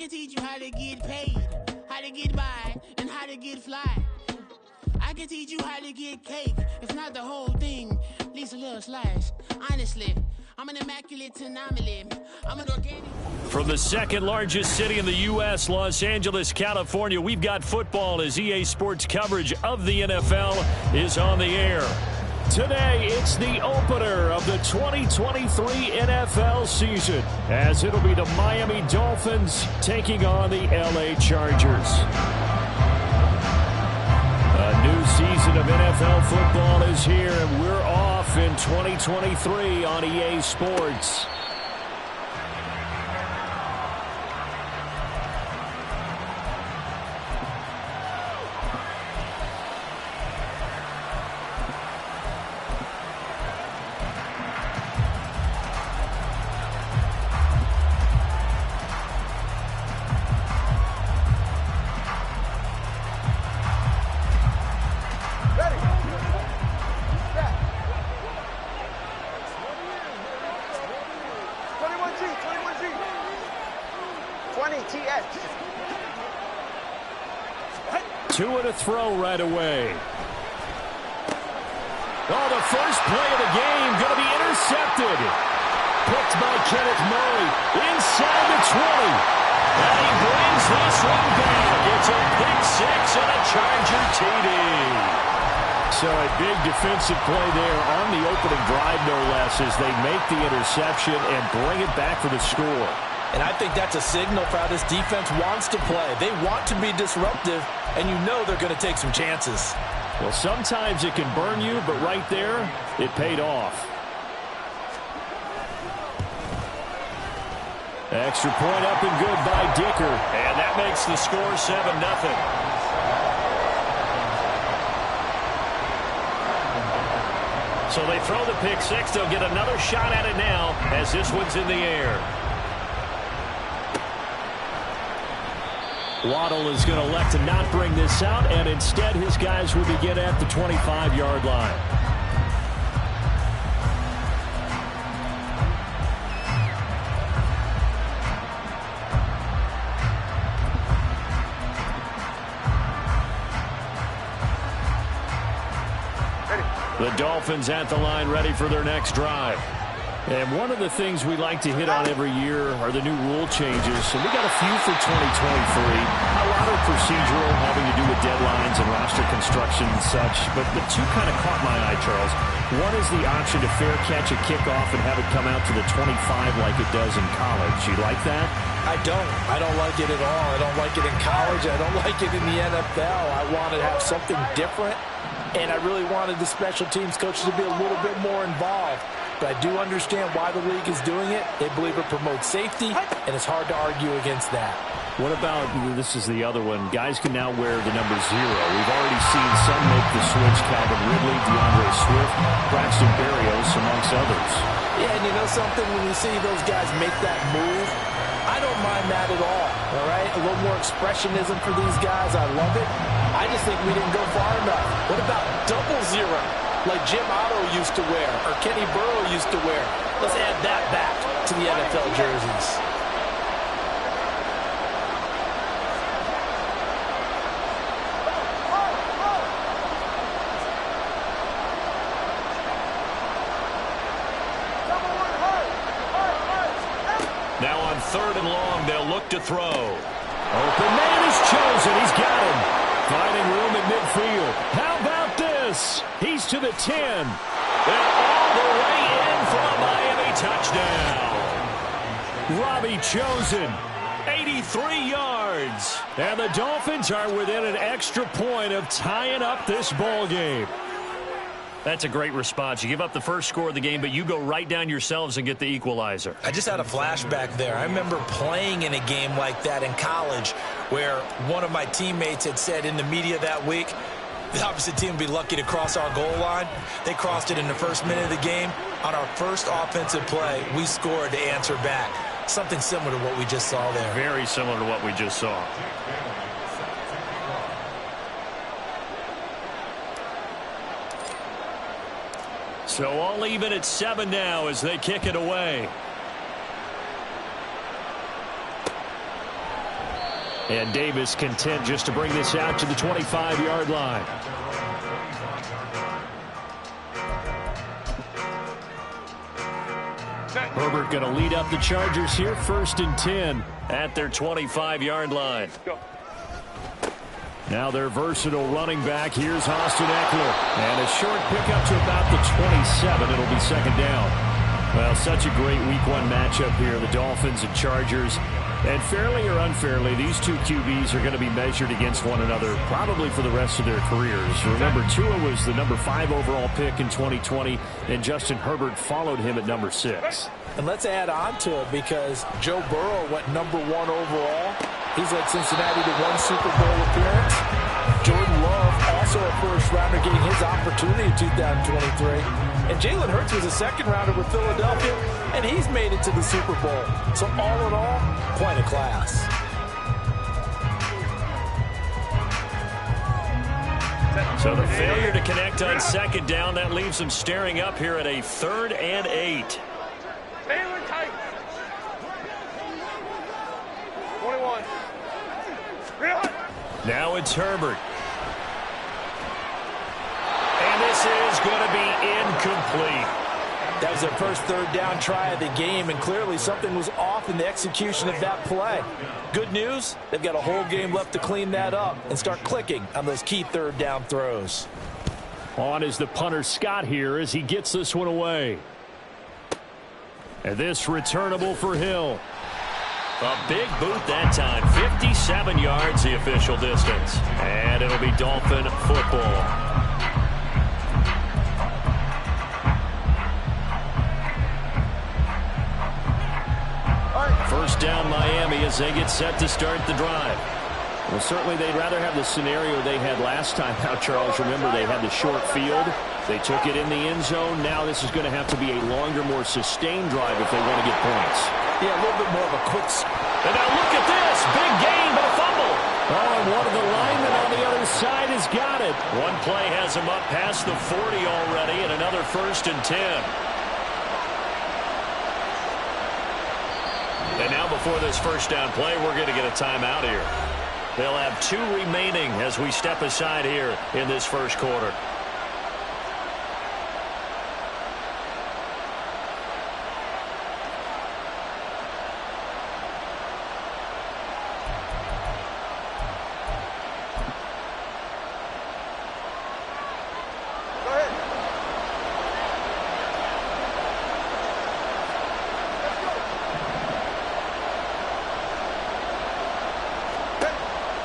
can teach you how to get paid, how to get by, and how to get fly. I can teach you how to get cake, if not the whole thing, at least a little slice. Honestly, I'm an immaculate anomaly. I'm an organic. From the second largest city in the U.S., Los Angeles, California, we've got football as EA Sports coverage of the NFL is on the air. Today, it's the opener of the 2023 NFL season, as it'll be the Miami Dolphins taking on the L.A. Chargers. A new season of NFL football is here, and we're off in 2023 on EA Sports. Two to throw right away. Oh, the first play of the game going to be intercepted. Picked by Kenneth Murray inside the 20. And he brings this one back. It's a pick six and a Charger TD. So a big defensive play there on the opening drive, no less, as they make the interception and bring it back for the score. And I think that's a signal for how this defense wants to play. They want to be disruptive, and you know they're going to take some chances. Well, sometimes it can burn you, but right there, it paid off. Extra point up and good by Dicker. And that makes the score 7-0. So they throw the pick six. They'll get another shot at it now as this one's in the air. Waddle is going to elect to not bring this out, and instead his guys will begin at the 25-yard line. The Dolphins at the line, ready for their next drive. And one of the things we like to hit on every year are the new rule changes. And we got a few for 2023. A lot of procedural, having to do with deadlines and roster construction and such. But the two kind of caught my eye, Charles. One is the option to fair catch a kickoff and have it come out to the 25 like it does in college. You like that? I don't. I don't like it at all. I don't like it in college. I don't like it in the NFL. I want to have something different. And I really wanted the special teams coaches to be a little bit more involved. But I do understand why the league is doing it. They believe it promotes safety, and it's hard to argue against that. What about, this is the other one, guys can now wear the number 0. We've already seen some make the switch, Calvin Ridley, DeAndre Swift, Braxton Berrios, amongst others. Yeah, and you know something, when you see those guys make that move, I don't mind that at all right? A little more expressionism for these guys. I love it. I just think we didn't go far enough. What about double 0? Like Jim Otto used to wear, or Kenny Burrow used to wear. Let's add that back to the NFL jerseys. Now on 3rd and long, they'll look to throw. Open man is chosen. He's got him. Finding room at midfield. How about this? He's to the 10. And all the way in for a Miami touchdown. Robbie Chosen, 83 yards. And the Dolphins are within an extra point of tying up this ball game. That's a great response. You give up the first score of the game, but you go right down yourselves and get the equalizer. I just had a flashback there. I remember playing in a game like that in college where one of my teammates had said in the media that week, the opposite team would be lucky to cross our goal line. They crossed it in the first minute of the game. On our first offensive play, we scored to answer back. Something similar to what we just saw there. Very similar to what we just saw. So all even at 7 now as they kick it away. And Davis content just to bring this out to the 25-yard line. Herbert going to lead up the Chargers here, 1st and 10 at their 25-yard line. Now their versatile running back. Here's Austin Eckler. And a short pickup to about the 27. It'll be 2nd down. Well, such a great Week 1 matchup here, the Dolphins and Chargers. And fairly or unfairly, these two QBs are going to be measured against one another probably for the rest of their careers. Remember, Tua was the number 5 overall pick in 2020, and Justin Herbert followed him at number 6. And let's add on to it because Joe Burrow went number 1 overall. He's led Cincinnati to 1 Super Bowl appearance. Jordan Love, also a first-rounder, getting his opportunity in 2023. And Jalen Hurts was a second-rounder with Philadelphia, and he's made it to the Super Bowl. So all in all, quite a class. So the failure to connect on 2nd down, that leaves them staring up here at a 3rd and 8. 21. Now it's Herbert. And this is going to be incomplete. That was their first 3rd down try of the game, and clearly something was off in the execution of that play. Good news, they've got a whole game left to clean that up and start clicking on those key 3rd down throws. On is the punter Scott here as he gets this one away. And this returnable for Hill. A big boot that time. 57 yards the official distance. And it'll be Dolphin football. First down Miami as they get set to start the drive. Well, certainly they'd rather have the scenario they had last time out, Charles. Remember, they had the short field. They took it in the end zone. Now this is going to have to be a longer, more sustained drive if they want to get points. Yeah, a little bit more of a quick. And now look at this. Big gain, but a fumble. Oh, and one of the linemen on the other side has got it. One play has him up past the 40 already, and another 1st and 10. And now before this first down play, we're going to get a timeout here. They'll have 2 remaining as we step aside here in this first quarter.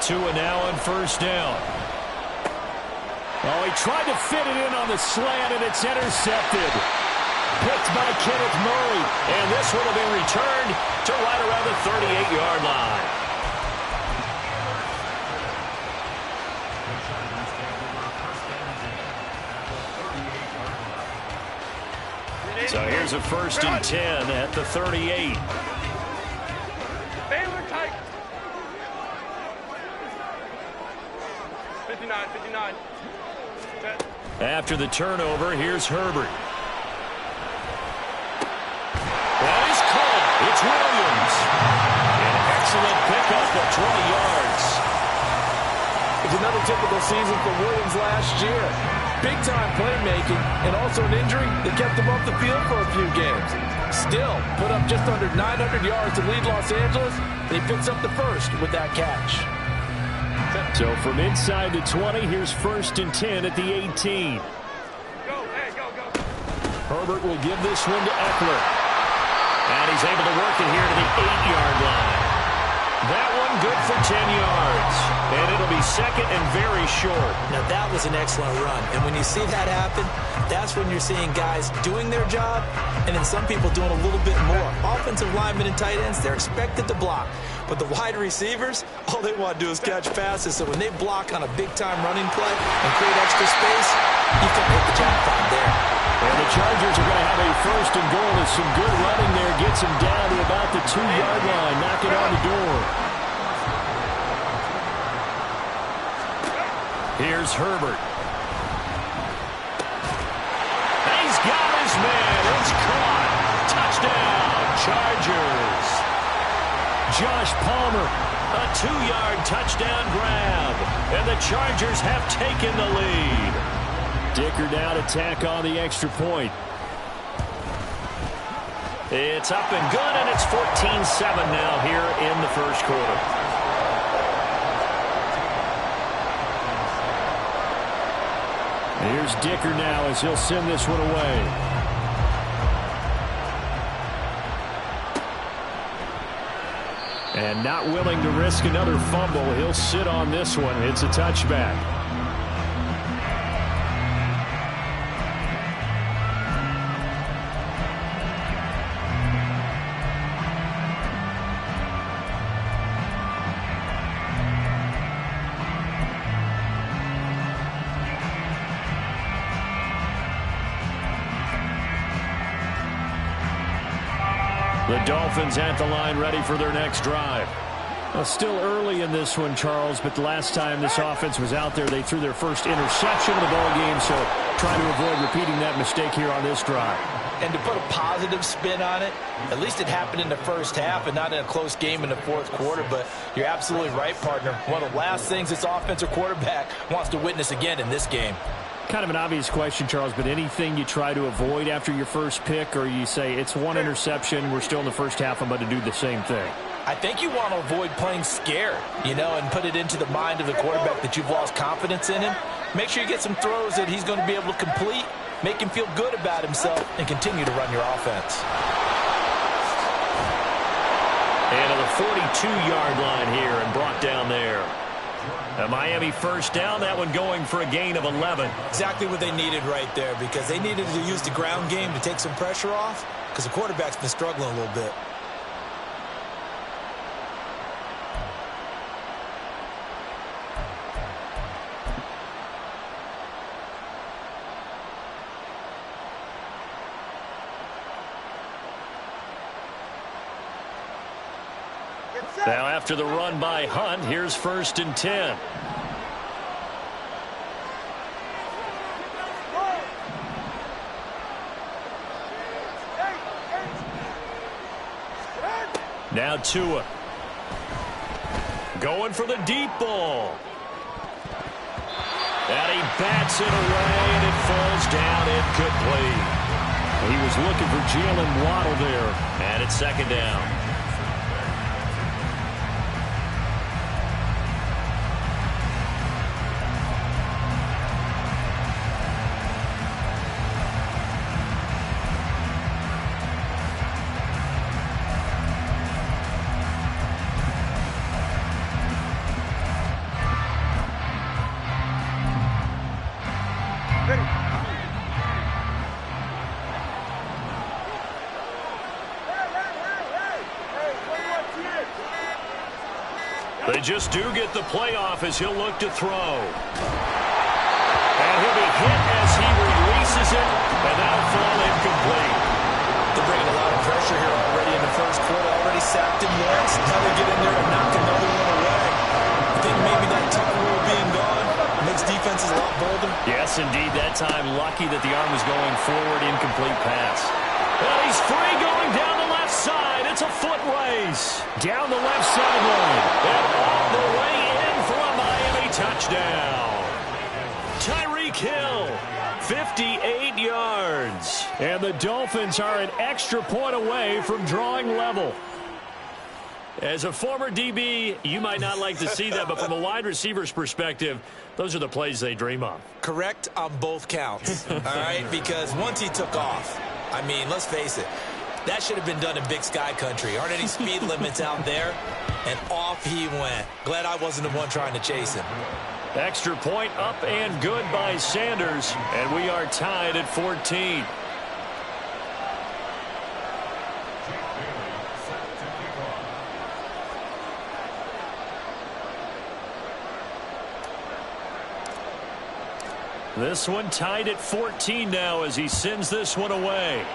Tua now on 1st down. Oh, he tried to fit it in on the slant, and it's intercepted. Picked by Kenneth Murray. And this one will be returned to right around the 38-yard line. So here's a 1st and 10 at the 38. After the turnover, here's Herbert. That is caught. It's Williams. An excellent pickup of 20 yards. It's another typical season for Williams last year. Big-time playmaking and also an injury that kept him off the field for a few games. Still, put up just under 900 yards to lead Los Angeles, and he picks up the first with that catch. So from inside the 20, here's 1st and 10 at the 18. Herbert will give this one to Eckler. And he's able to work it here to the 8-yard line. That one good for 10 yards. And it'll be 2nd and very short. Now that was an excellent run. And when you see that happen, that's when you're seeing guys doing their job and then some people doing a little bit more. Offensive linemen and tight ends, they're expected to block. But the wide receivers, all they want to do is catch passes. So when they block on a big-time running play and create extra space, you can hit the jackpot there. And the Chargers are going to have a 1st and goal. There's some good running there. Gets him down to about the 2-yard line. Knocking on the door. Here's Herbert. He's got his man. It's caught. Touchdown, Chargers. Josh Palmer A 2-yard touchdown grab. And the Chargers have taken the lead. Dicker now to tack on the extra point. It's up and good, and it's 14-7 now here in the first quarter. Here's Dicker now as he'll send this one away. And not willing to risk another fumble, he'll sit on this one. It's a touchback. The Dolphins at the line ready for their next drive. Well, still early in this one, Charles, but the last time this offense was out there, they threw their first interception of the ball game, so trying to avoid repeating that mistake here on this drive. And to put a positive spin on it, at least it happened in the first half and not in a close game in the fourth quarter, but you're absolutely right, partner. One of the last things this offensive quarterback wants to witness again in this game. Kind of an obvious question, Charles, but anything you try to avoid after your first pick, or you say it's one interception, we're still in the first half, I'm about to do the same thing? I think you want to avoid playing scared, and put it into the mind of the quarterback that you've lost confidence in him. Make sure you get some throws that he's going to be able to complete, make him feel good about himself, and continue to run your offense. And to the 42-yard line here and brought down there. A Miami first down, that one going for a gain of 11. Exactly what they needed right there, because they needed to use the ground game to take some pressure off, because the quarterback's been struggling a little bit. Now after the run by Hunt, here's 1st and 10. Now Tua. Going for the deep ball. And he bats it away, and it falls down incomplete. He was looking for Jalen Waddle there, and it's 2nd down. They just do get the playoff as he'll look to throw. And he'll be hit as he releases it, and that'll fall incomplete. They're bringing a lot of pressure here already in the first quarter. Already sacked him once. Now they get in there and knock another one away. I think maybe that tuck rule being gone makes defenses a lot bolder. Yes, indeed. That time, lucky that the arm was going forward, incomplete pass. And he's free going down the left side. It's a foot race. Down the left sideline. And all the way in for a Miami touchdown. Tyreek Hill, 58 yards. And the Dolphins are an extra point away from drawing level. As a former DB, you might not like to see that, but from a wide receiver's perspective, those are the plays they dream of. Correct on both counts, all right? Because once he took off, I mean, let's face it, that should have been done in Big Sky country. Aren't any speed limits out there? And off he went. Glad I wasn't the one trying to chase him. Extra point up and good by Sanders, and we are tied at 14. This one tied at 14 now as he sends this one away.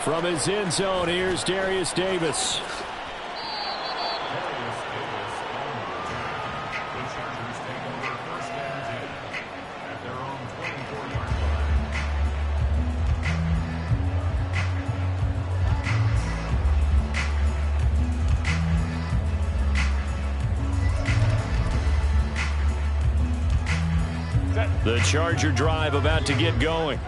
From his end zone, here's Darius Davis. The Charger drive about to get going.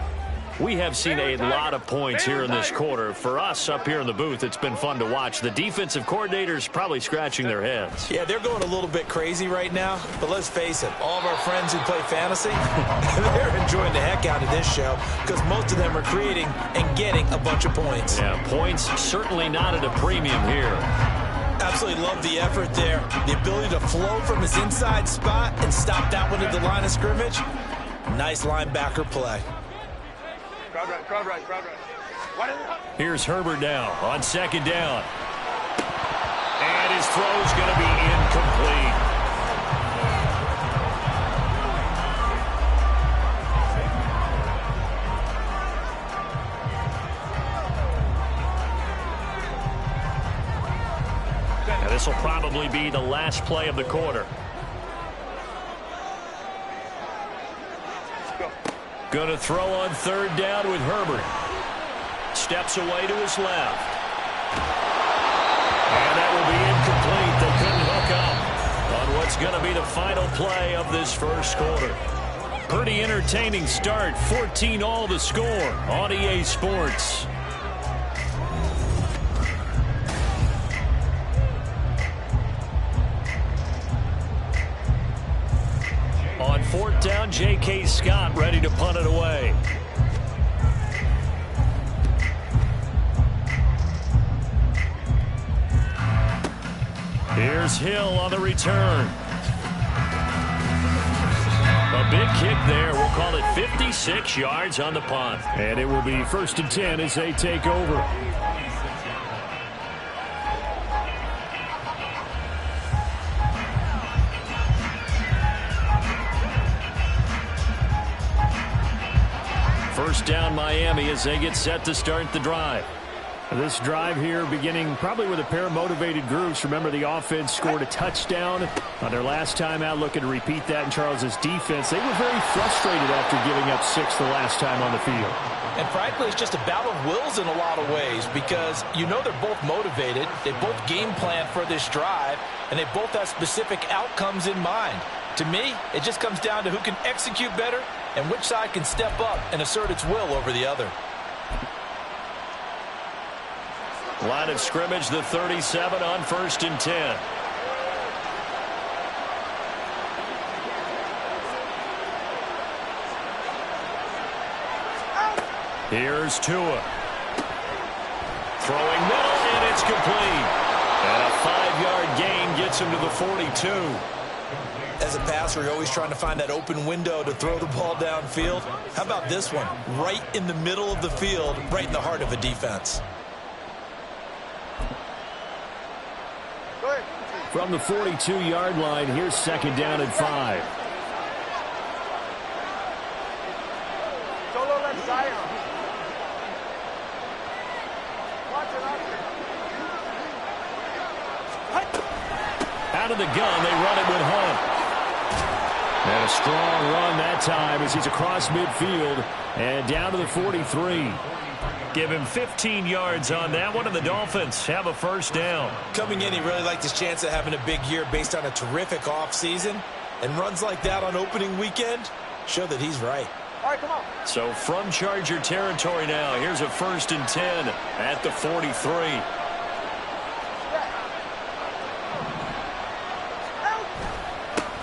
We have seen a lot of points here in this quarter. For us up here in the booth, it's been fun to watch. The defensive coordinators probably scratching their heads. Yeah, they're going a little bit crazy right now. But let's face it, all of our friends who play fantasy, they're enjoying the heck out of this show because most of them are creating and getting a bunch of points. Yeah, points certainly not at a premium here. Absolutely love the effort there. The ability to flow from his inside spot and stop that one at the line of scrimmage. Nice linebacker play. Crowd right. Here's Herbert now on second down. And his throw's going to be incomplete. Now this will probably be the last play of the quarter. Going to throw on third down with Herbert. Steps away to his left. And that will be incomplete. They couldn't hook up on what's going to be the final play of this first quarter. Pretty entertaining start. 14-all the score on EA Sports. On fourth down, J.K. Scott ready to punt it away. Here's Hill on the return. A big kick there. We'll call it 56 yards on the punt. And it will be 1st and 10 as they take over. First down Miami as they get set to start the drive. This drive here beginning probably with a pair of motivated groups. Remember, the offense scored a touchdown on their last time out, looking to repeat that in Charles's defense. They were very frustrated after giving up 6 the last time on the field. And frankly, it's just a battle of wills in a lot of ways because you know they're both motivated. They both game plan for this drive, and they both have specific outcomes in mind. To me, it just comes down to who can execute better and which side can step up and assert its will over the other. Line of scrimmage, the 37 on 1st and 10. Here's Tua. Throwing middle, and it's complete. And a 5-yard gain gets him to the 42. As a passer, you're always trying to find that open window to throw the ball downfield. How about this one? Right in the middle of the field, right in the heart of a defense. From the 42-yard line, here's 2nd down and 5. Solo left side. Out of the gun, they run it with Hunt. And a strong run that time as he's across midfield and down to the 43. Give him 15 yards on that one, and the Dolphins have a 1st down. Coming in, he really liked his chance of having a big year based on a terrific offseason. And runs like that on opening weekend show that he's right. All right, come on. So from Charger territory now, here's a 1st and 10 at the 43.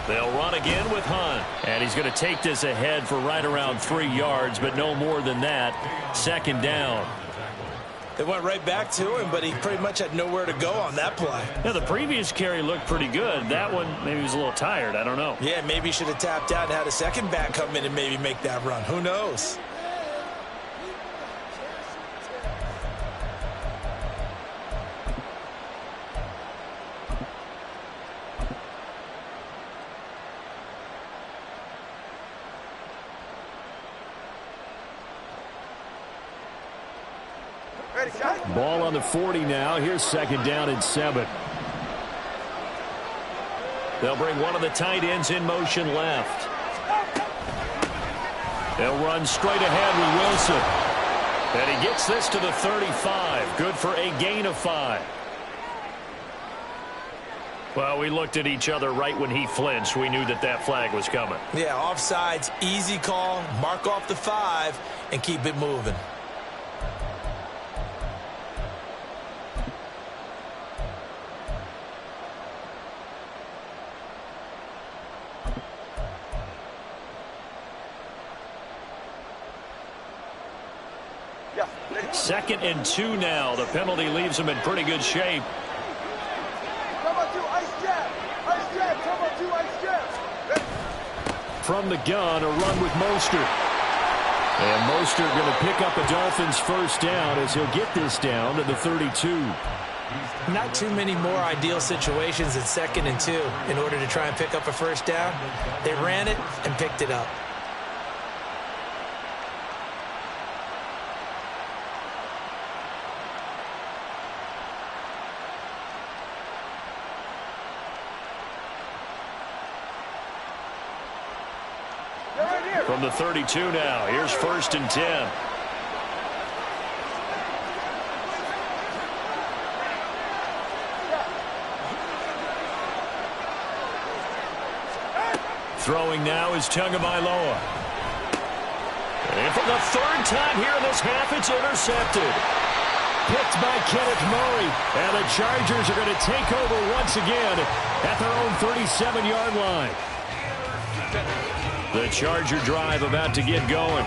They'll run again with Hunt. And he's going to take this ahead for right around 3 yards, but no more than that. 2nd down. They went right back to him, but he pretty much had nowhere to go on that play. Yeah, the previous carry looked pretty good. That one, maybe he was a little tired. I don't know. Yeah, maybe he should have tapped out and had a second back come in and maybe make that run. Who knows? Ball on the 40 now. Here's 2nd down and 7. They'll bring one of the tight ends in motion left. They'll run straight ahead with Wilson. And he gets this to the 35. Good for a gain of 5. Well, we looked at each other right when he flinched. We knew that that flag was coming. Yeah, offsides, easy call, mark off the 5, and keep it moving. Second and 2 now. The penalty leaves them in pretty good shape. From the gun, a run with Mostert. And Mostert going to pick up a Dolphins first down as he'll get this down to the 32. Not too many more ideal situations in 2nd and 2 in order to try and pick up a first down. They ran it and picked it up. From the 32 now, here's 1st and 10. Throwing now is Tagovailoa. And for the 3rd time here in this half, it's intercepted. Picked by Kenneth Murray. And the Chargers are going to take over once again at their own 37-yard line. The Charger drive about to get going.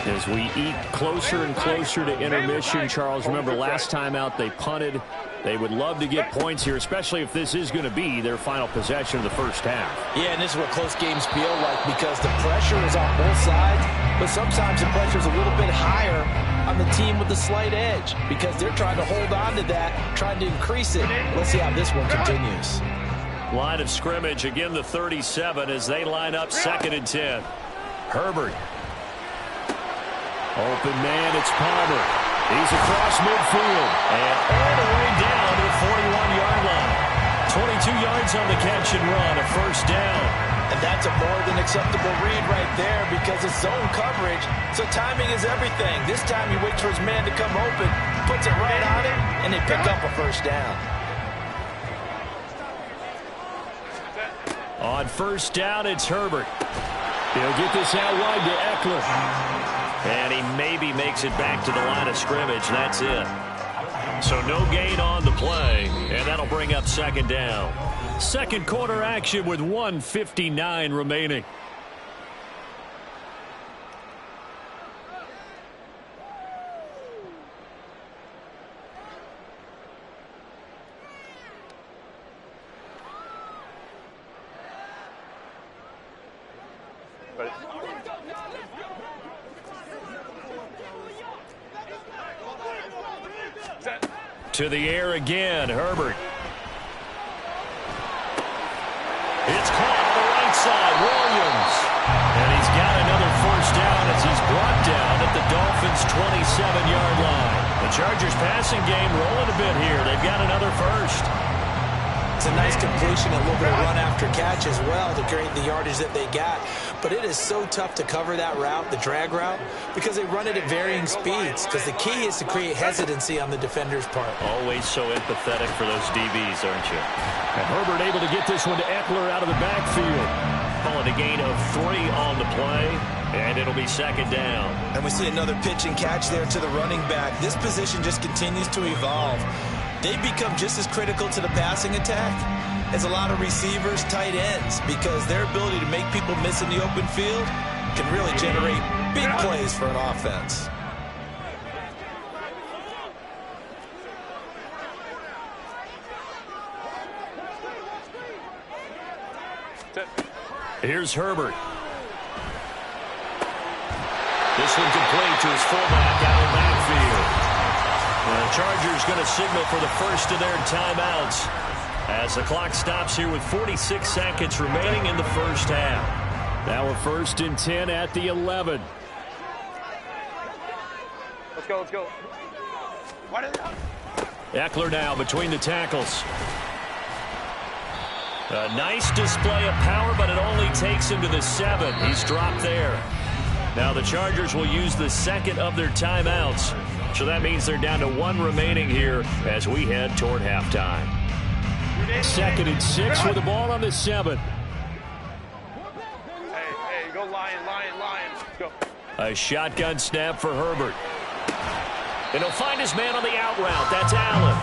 As we eat closer and closer to intermission, Charles, remember last time out they punted. They would love to get points here, especially if this is going to be their final possession of the first half. Yeah, and this is what close games feel like because the pressure is on both sides, but sometimes the pressure is a little bit higher on the team with the slight edge because they're trying to hold on to that, trying to increase it. Let's see how this one continues. Line of scrimmage, again the 37 as they line up 2nd and 10. Herbert. Open man, it's Palmer. He's across midfield and all the way down to the 41-yard line. 22 yards on the catch and run, a first down. And that's a more than acceptable read right there because it's zone coverage, so timing is everything. This time he waits for his man to come open, puts it right on him, and they pick up a first down. On first down, it's Herbert. He'll get this out wide to Eckler. And he maybe makes it back to the line of scrimmage. That's it. So no gain on the play, and that'll bring up 2nd down. Second quarter action with 1:59 remaining. To the air again, Herbert. It's caught on the right side, Williams. And he's got another first down as he's brought down at the Dolphins' 27-yard line. The Chargers passing game rolling a bit here. They've got another first. It's a nice completion, a little bit of run after catch as well to create the yardage that they got. But it is so tough to cover that route, the drag route, because they run it at varying speeds. Because the key is to create hesitancy on the defender's part. Always so empathetic for those DBs, aren't you? And Herbert able to get this one to Eckler out of the backfield. Calling a gain of 3 on the play, and it'll be 2nd down. And we see another pitch and catch there to the running back. This position just continues to evolve. They become just as critical to the passing attack as a lot of receivers, tight ends, because their ability to make people miss in the open field can really generate big plays for an offense. Here's Herbert. This one complete to his fullback out of the backfield. The Chargers going to signal for the first of their timeouts as the clock stops here with 46 seconds remaining in the first half. Now a 1st and 10 at the 11. Let's go, let's go. Eckler now between the tackles. A nice display of power, but it only takes him to the 7. He's dropped there. Now the Chargers will use the second of their timeouts. So that means they're down to 1 remaining here as we head toward halftime. 2nd and 6 with the ball on the 7. Hey, go Lion. Go. A shotgun snap for Herbert. And he'll find his man on the out route. That's Allen.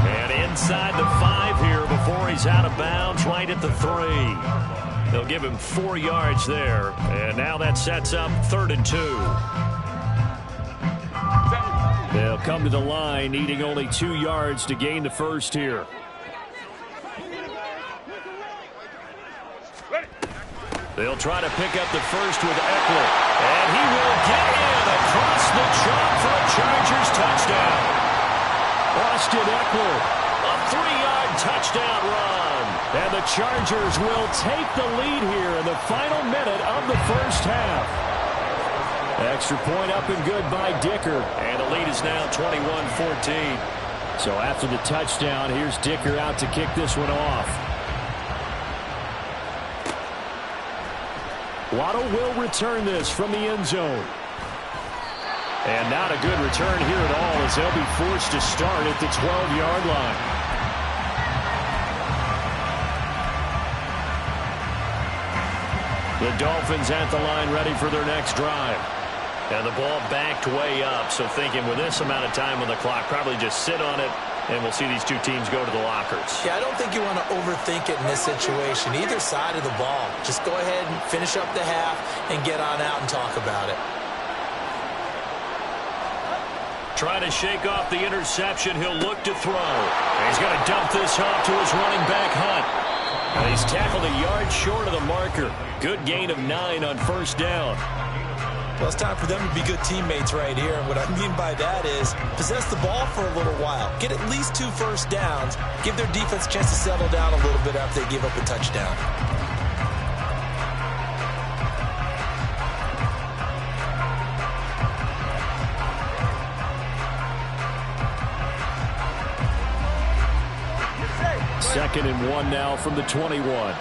And inside the 5 here before he's out of bounds, right at the 3. They'll give him 4 yards there. And now that sets up 3rd and 2. They'll come to the line, needing only 2 yards to gain the first here. They'll try to pick up the first with Eckler. And he will get in across the chalk for a Chargers touchdown. Austin Eckler, a 3-yard touchdown run. And the Chargers will take the lead here in the final minute of the first half. Extra point up and good by Dicker. And the lead is now 21-14. So after the touchdown, here's Dicker out to kick this one off. Waddle will return this from the end zone. And not a good return here at all as they'll be forced to start at the 12-yard line. The Dolphins at the line ready for their next drive. And the ball backed way up, so thinking with this amount of time on the clock, probably just sit on it, and we'll see these two teams go to the lockers. Yeah, I don't think you want to overthink it in this situation. Either side of the ball. Just go ahead and finish up the half and get on out and talk about it. Trying to shake off the interception. He'll look to throw. And he's going to dump this off to his running back, Hunt. And he's tackled a yard short of the marker. Good gain of 9 on first down. Well, it's time for them to be good teammates right here. And what I mean by that is possess the ball for a little while. Get at least 2 first downs. Give their defense a chance to settle down a little bit after they give up a touchdown. Second and 1 now from the 21.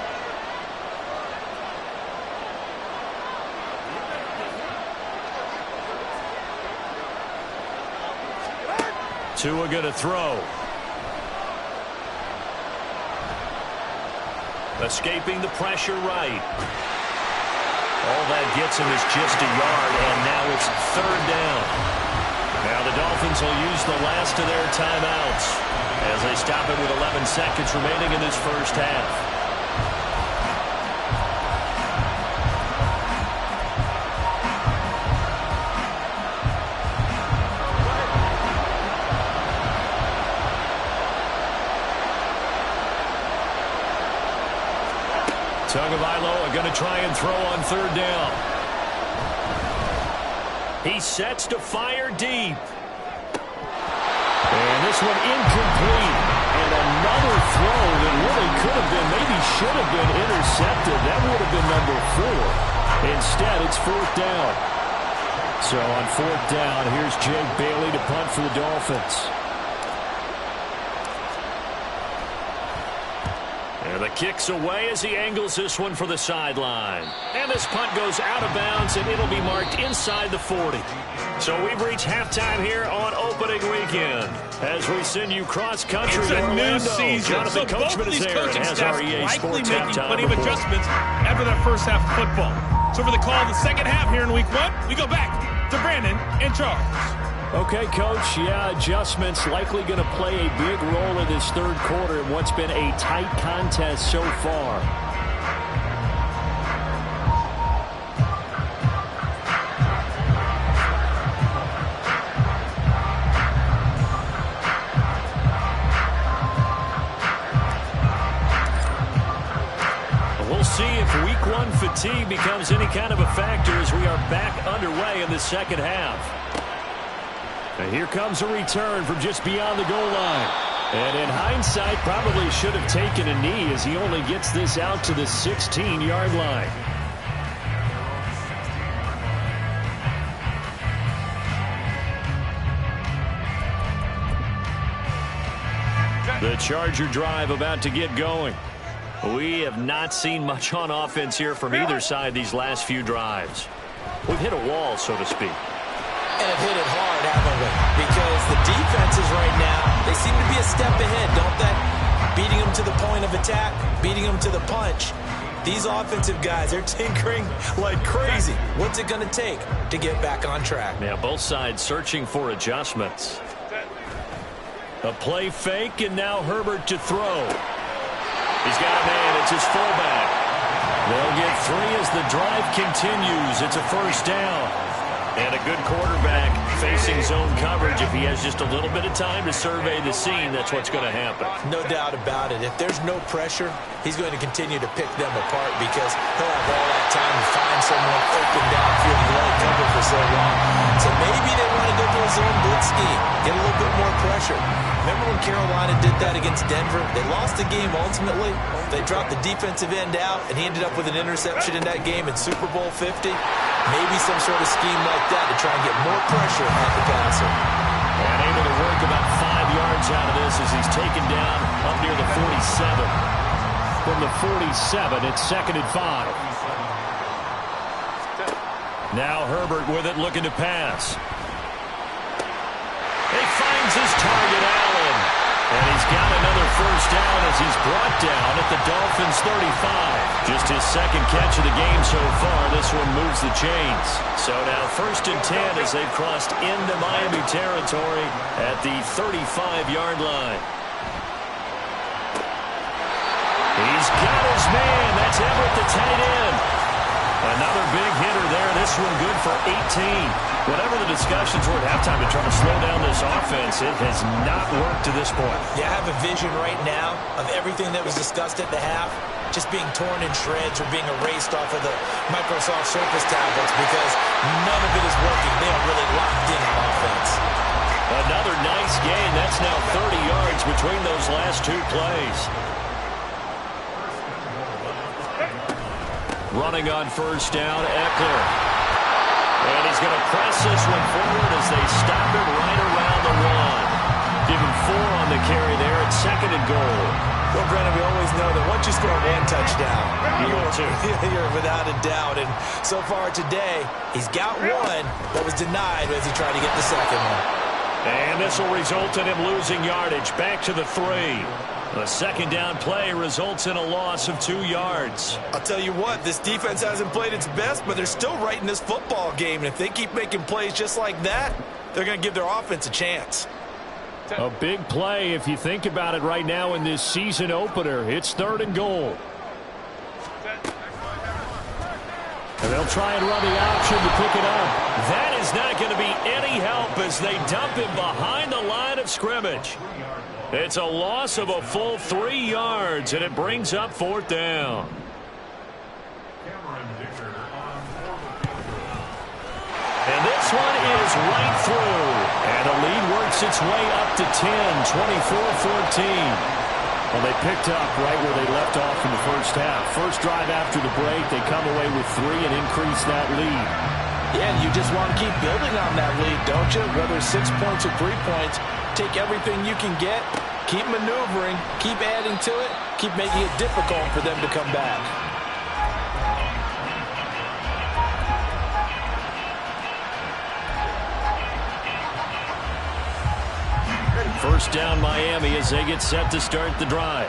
Tua going to throw. Escaping the pressure right. All that gets him is just a yard, and now it's 3rd down. Now the Dolphins will use the last of their timeouts as they stop it with 11 seconds remaining in this first half. Tagovailoa going to try and throw on 3rd down. He sets to fire deep. And this one incomplete. And another throw that really could have been, maybe should have been intercepted. That would have been number 4. Instead, it's 4th down. So on 4th down, here's Jake Bailey to punt for the Dolphins. And the kick's away as he angles this one for the sideline. And this punt goes out of bounds, and it'll be marked inside the 40. So we've reached halftime here on opening weekend as we send you cross-country to Orlando. It's a new season, Jonathan so both of these coaching staffs likely making plenty of adjustments after that first half of football. So for the call of the second half here in week 1, we go back to Brandon and Charles. Okay, Coach, yeah, adjustments likely going to play a big role in this 3rd quarter in what's been a tight contest so far. We'll see if week 1 fatigue becomes any kind of a factor as we are back underway in the second half. And here comes a return from just beyond the goal line. And in hindsight, probably should have taken a knee as he only gets this out to the 16-yard line. The Charger drive about to get going. We have not seen much on offense here from either side these last few drives. We've hit a wall, so to speak. And have hit it hard, haven't we? Because the defenses right now, they seem to be a step ahead, don't they? beating them to the point of attack, beating them to the punch. These offensive guys, they're tinkering like crazy. What's it going to take to get back on track? Yeah, both sides searching for adjustments. A play fake, and now Herbert to throw. He's got a man. It's his fullback. They'll get 3 as the drive continues. It's a first down. And a good quarterback facing zone coverage. If he has just a little bit of time to survey the scene, that's what's going to happen. No doubt about it. If there's no pressure, he's going to continue to pick them apart because he'll have all that time to find someone open downfield and let it cover for so long. So maybe they want to go to a zone blitz scheme, get a little bit more pressure. Remember when Carolina did that against Denver? They lost the game ultimately. They dropped the defensive end out, and he ended up with an interception in that game in Super Bowl 50. Maybe some sort of scheme like that to try and get more pressure at the passer. And able to work about 5 yards out of this as he's taken down up near the 47. From the 47, it's 2nd and 5. Now Herbert with it, looking to pass. He finds his target, Allen. And he's got another first down as he's brought down at the Dolphins' 35. Just his 2nd catch of the game so far. This one moves the chains. So now 1st and 10 as they've crossed into Miami territory at the 35-yard line. He's got his man. That's Everett, the tight end. Another big hitter there. This one good for 18. Whatever the discussions were at halftime to try to slow down this offense, it has not worked to this point. Yeah, I have a vision right now of everything that was discussed at the half just being torn in shreds or being erased off of the Microsoft Surface tablets because none of it is working. They are really locked in on offense. Another nice gain. That's now 30 yards between those last 2 plays. Running on first down, Eckler. And he's going to press this one forward as they stop him right around the 1. Give him 4 on the carry there at 2nd and goal. Well, Brandon, we always know that once you score 1 touchdown, you're without a doubt. And so far today, he's got 1 that was denied as he tried to get the 2nd one. And this will result in him losing yardage. Back to the 3. The 2nd down play results in a loss of 2 yards. I'll tell you what, this defense hasn't played its best, but they're still right in this football game. And if they keep making plays just like that, they're going to give their offense a chance. A big play if you think about it right now in this season opener. It's 3rd and goal. And they'll try and run the option to pick it up. That is not going to be any help as they dump him behind the line of scrimmage. It's a loss of a full 3 yards, and it brings up 4th down. And this one is right through. And the lead works its way up to 10, 24-14. Well, they picked up right where they left off in the first half. First drive after the break, they come away with 3 and increase that lead. Yeah, and you just want to keep building on that lead, don't you? Whether it's 6 points or 3 points, take everything you can get, keep maneuvering, keep adding to it, keep making it difficult for them to come back. First down Miami as they get set to start the drive.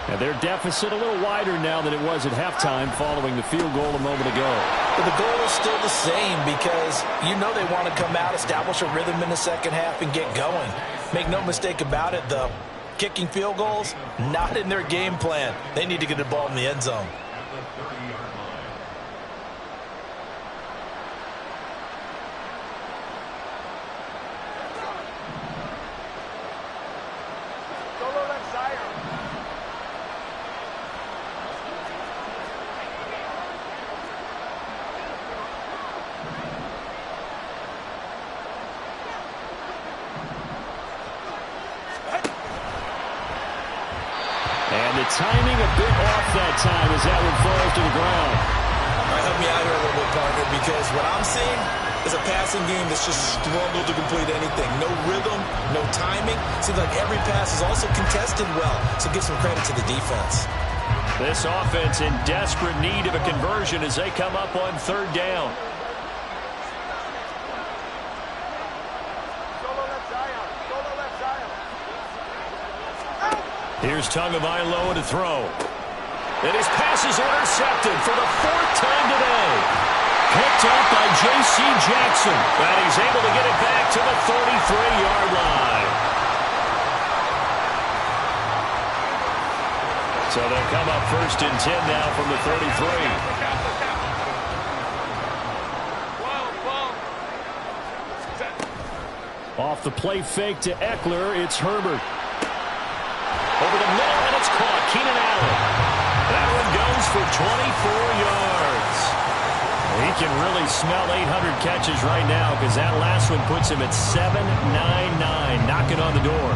And their deficit a little wider now than it was at halftime following the field goal a moment ago. But the goal is still the same because you know they want to come out, establish a rhythm in the second half, and get going. Make no mistake about it, though. Kicking field goals, not in their game plan. They need to get the ball in the end zone. Timing a bit off that time as that one falls to the ground. All right, help me out here a little bit, partner, because what I'm seeing is a passing game that's just struggled to complete anything. No rhythm, no timing. Seems like every pass is also contested well, so give some credit to the defense. This offense in desperate need of a conversion as they come up on 3rd down. Here's Tagovailoa to throw. And his pass is intercepted for the 4th time today. Picked up by J.C. Jackson. And he's able to get it back to the 33-yard line. So they'll come up 1st and 10 now from the 33. Off the play fake to Eckler, it's Herbert. Over the middle, and it's caught. Keenan Allen. That one goes for 24 yards. He can really smell 800 catches right now because that last one puts him at 799, knocking on the door.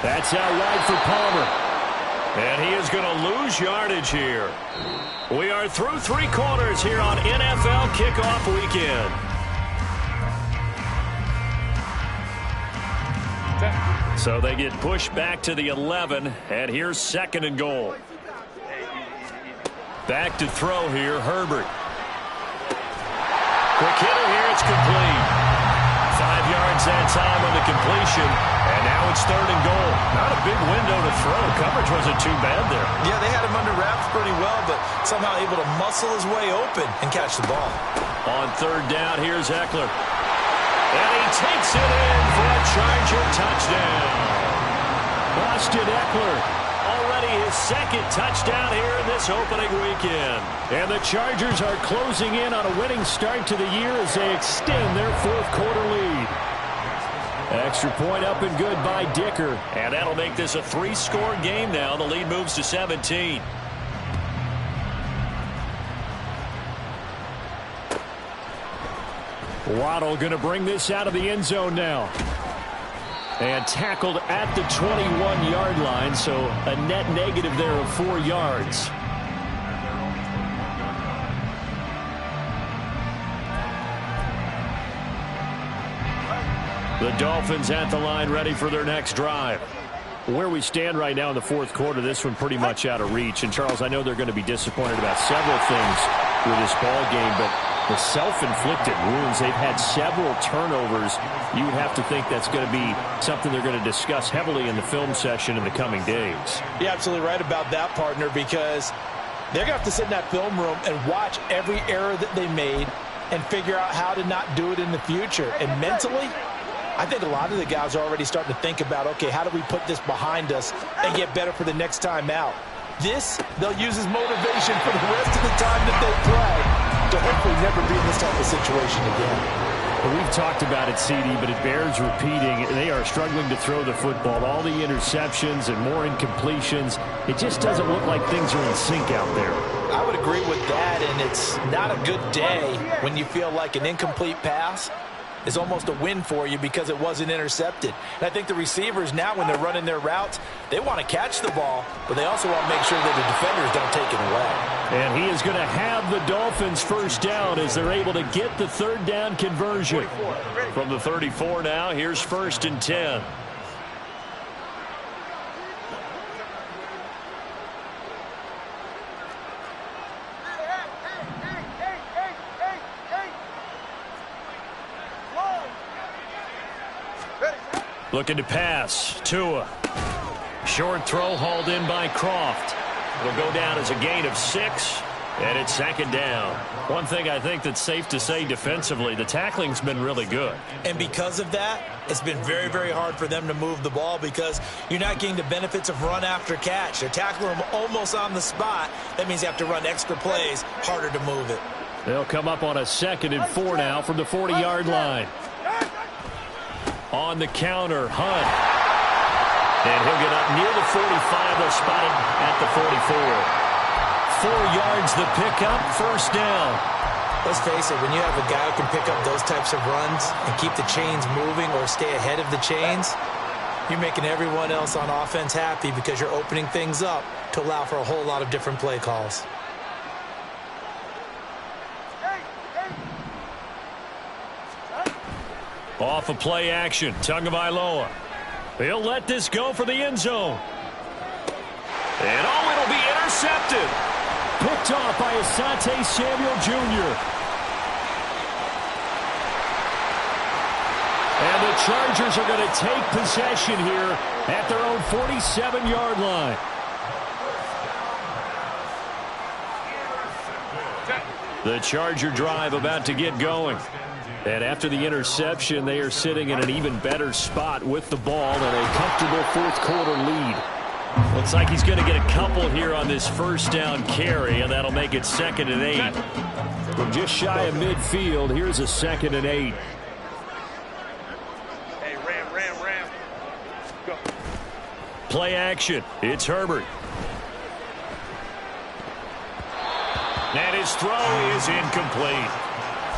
That's out wide for Palmer. And he is going to lose yardage here. We are through 3 quarters here on NFL Kickoff Weekend. So they get pushed back to the 11, and here's 2nd and goal. Back to throw here, Herbert. Quick hitter here, it's complete. 5 yards that time on the completion, and now it's 3rd and goal. Not a big window to throw. Coverage wasn't too bad there. Yeah, they had him under wraps pretty well, but somehow able to muscle his way open and catch the ball. On 3rd down, here's Eckler. And he takes it in for a Charger touchdown. Austin Eckler, already his 2nd touchdown here in this opening weekend. And the Chargers are closing in on a winning start to the year as they extend their 4th quarter lead. Extra point up and good by Dicker. And that'll make this a 3-score game now. The lead moves to 17. Waddle going to bring this out of the end zone now. And tackled at the 21-yard line, so a net negative there of 4 yards. The Dolphins at the line ready for their next drive. Where we stand right now in the 4th quarter, this one pretty much out of reach. And, Charles, I know they're going to be disappointed about several things with this ball game, but the self-inflicted wounds, they've had several turnovers. You would have to think that's going to be something they're going to discuss heavily in the film session in the coming days. You're absolutely right about that, partner, because they're going to have to sit in that film room and watch every error that they made and figure out how to not do it in the future. And mentally, I think a lot of the guys are already starting to think about, okay, how do we put this behind us and get better for the next time out? This, they'll use as motivation for the rest of the time that they play to hopefully never be in this type of situation again. Well, we've talked about it, CD, but it bears repeating. They are struggling to throw the football. All the interceptions and more incompletions. It just doesn't look like things are in sync out there. I would agree with that, and it's not a good day when you feel like an incomplete pass is almost a win for you because it wasn't intercepted. And I think the receivers now, when they're running their routes, they want to catch the ball, but they also want to make sure that the defenders don't take it away. And he is going to have the Dolphins first down as they're able to get the 3rd down conversion. From the 34 now, here's 1st and 10. Looking to pass. Tua. Short throw hauled in by Croft. It'll go down as a gain of 6, and it's 2nd down. One thing I think that's safe to say defensively, the tackling's been really good. And because of that, it's been very, very hard for them to move the ball because you're not getting the benefits of run after catch. They're tackling them almost on the spot. That means you have to run extra plays, harder to move it. They'll come up on a 2nd and 4 now from the 40-yard line. On the counter, Hunt. And he'll get up near the 45. They'll spot him at the 44. 4 yards the pickup, 1st down. Let's face it, when you have a guy who can pick up those types of runs and keep the chains moving or stay ahead of the chains, you're making everyone else on offense happy because you're opening things up to allow for a whole lot of different play calls. Off of play action, Tagovailoa. He'll let this go for the end zone. And it'll be intercepted. intercepted. Picked off by Asante Samuel Jr. And the Chargers are going to take possession here at their own 47-yard line. The Charger drive about to get going. And after the interception, they are sitting in an even better spot with the ball and a comfortable fourth-quarter lead. Looks like he's going to get a couple here on this first down carry, and that'll make it 2nd and 8. From just shy of midfield, here's a 2nd and 8. Hey, Ram. Go. Play action. It's Herbert. And his throw is incomplete.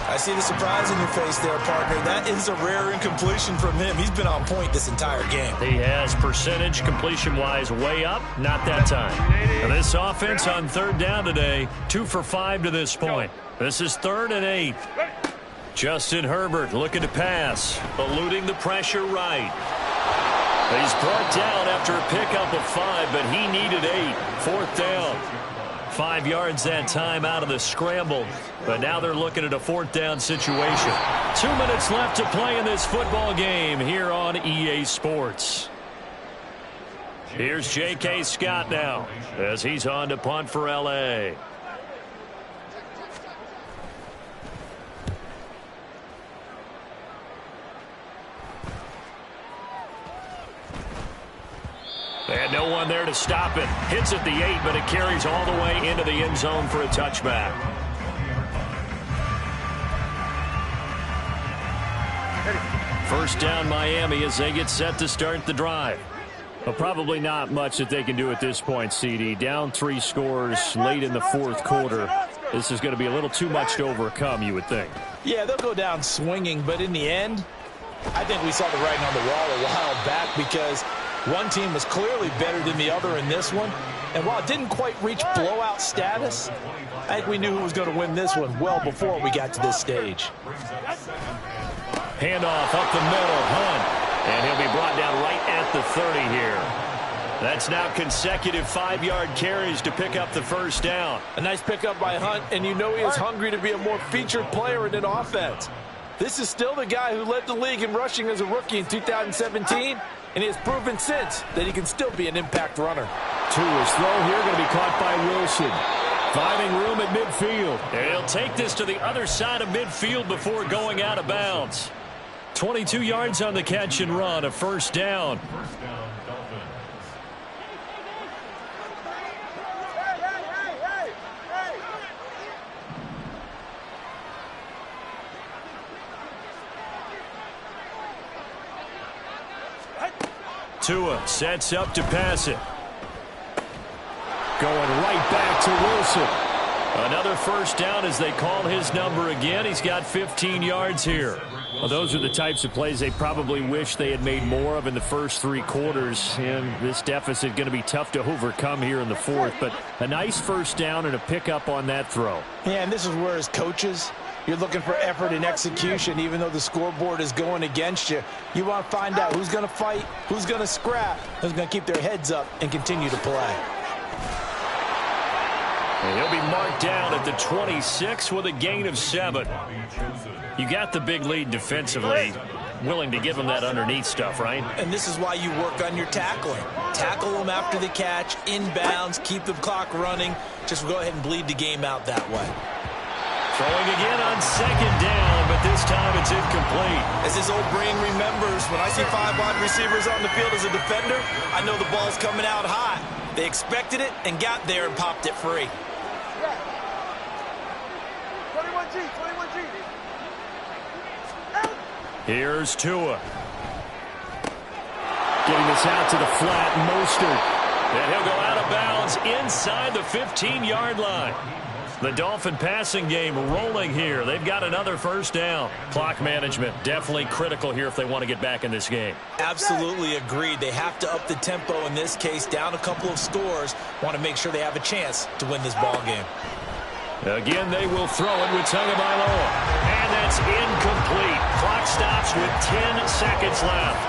I see the surprise in your face there, partner. That is a rare incompletion from him. He's been on point this entire game. He has percentage completion-wise way up. Not that time. Now this offense on 3rd down today, 2 for 5 to this point. This is 3rd and 8. Justin Herbert looking to pass, eluding the pressure right. He's brought down after a pickup of 5, but he needed 8. 4th down. 5 yards that time out of the scramble. But now they're looking at a 4th down situation. 2 minutes left to play in this football game here on EA Sports. Here's J.K. Scott now as he's on to punt for L.A. And no one there to stop it. Hits at the 8, but it carries all the way into the end zone for a touchback. First down Miami as they get set to start the drive. But probably not much that they can do at this point, CD. Down 3 scores late in the 4th quarter. This is going to be a little too much to overcome, you would think. Yeah, they'll go down swinging, but in the end, I think we saw the writing on the wall a while back because one team was clearly better than the other in this one. And while it didn't quite reach blowout status, I think we knew who was going to win this one well before we got to this stage. Handoff up the middle, Hunt. And he'll be brought down right at the 30 here. That's now consecutive 5-yard carries to pick up the first down. A nice pickup by Hunt, and you know he is hungry to be a more featured player in an offense. This is still the guy who led the league in rushing as a rookie in 2017, and he has proven since that he can still be an impact runner. Tua's throw here going to be caught by Wilson. Finding room at midfield. And he'll take this to the other side of midfield before going out of bounds. 22 yards on the catch and run, a first down. Tua sets up to pass it. Going right back to Wilson. Another first down as they call his number again. He's got 15 yards here. Well, those are the types of plays they probably wish they had made more of in the first 3 quarters. And this deficit going to be tough to overcome here in the 4th. But a nice first down and a pickup on that throw. Yeah, and this is where as coaches, you're looking for effort and execution. Even though the scoreboard is going against you, you want to find out who's going to fight, who's going to scrap, who's going to keep their heads up and continue to play. And he'll be marked down at the 26 with a gain of 7. You got the big lead defensively. Willing to give him that underneath stuff, right? And this is why you work on your tackling. Tackle them after the catch, inbounds, keep the clock running. Just go ahead and bleed the game out that way. Throwing again on 2nd down, but this time it's incomplete. As his old brain remembers, when I see 5 wide receivers on the field as a defender, I know the ball's coming out high. They expected it and got there and popped it free. 21G, 21G. Here's Tua. Getting this out to the flat, Mostert. And he'll go out of bounds inside the 15-yard line. The Dolphin passing game rolling here. They've got another first down. Clock management definitely critical here if they want to get back in this game. Absolutely agreed. They have to up the tempo in this case, down a couple of scores. Want to make sure they have a chance to win this ball game. Again, they will throw it with Tagovailoa. And that's incomplete. Clock stops with 10 seconds left.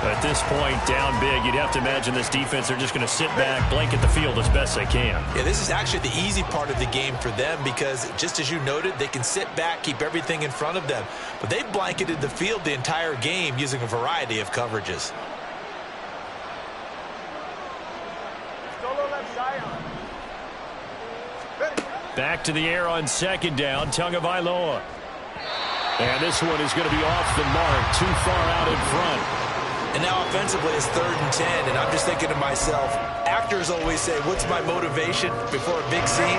At this point, down big, you'd have to imagine this defense, they're just going to sit back, blanket the field as best they can. Yeah, this is actually the easy part of the game for them because, just as you noted, they can sit back, keep everything in front of them. But they blanketed the field the entire game using a variety of coverages. Back to the air on second down, Tagovailoa. And this one is going to be off the mark, too far out in front. And now offensively it's 3rd and 10, and I'm just thinking to myself, actors always say, what's my motivation before a big scene?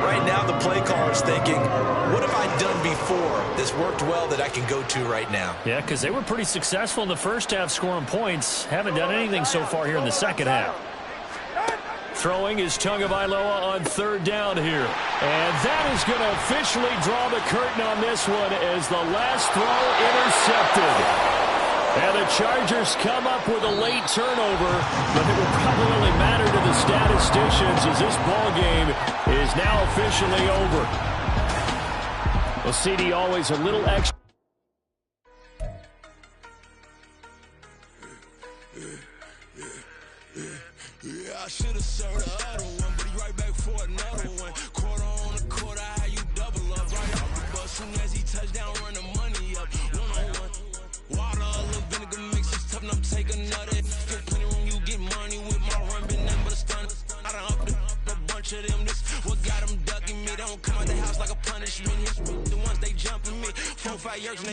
Right now the play caller is thinking, what have I done before that's worked well that I can go to right now? Yeah, because they were pretty successful in the first half scoring points. Haven't done anything so far here in the second half. Throwing is Tagovailoa on 3rd down here. And that is going to officially draw the curtain on this one as the last throw intercepted. And the Chargers come up with a late turnover, but it will probably only matter to the statisticians as this ball game is now officially over. Well, CD, always a little extra. I should have served the other one, but he right back for another one. Quarter on the quarter, how you double up right off the bus. Soon as he touchdown, run the money up. One-on-one. Water, a little vinegar mix, it's tough enough to take another. Get plenty room, you get money with my run, been nothing but a stun. I done upped a bunch of them. This what got them ducking me. They don't come out the house like a punishment. The ones they jumping me. 4-5 years.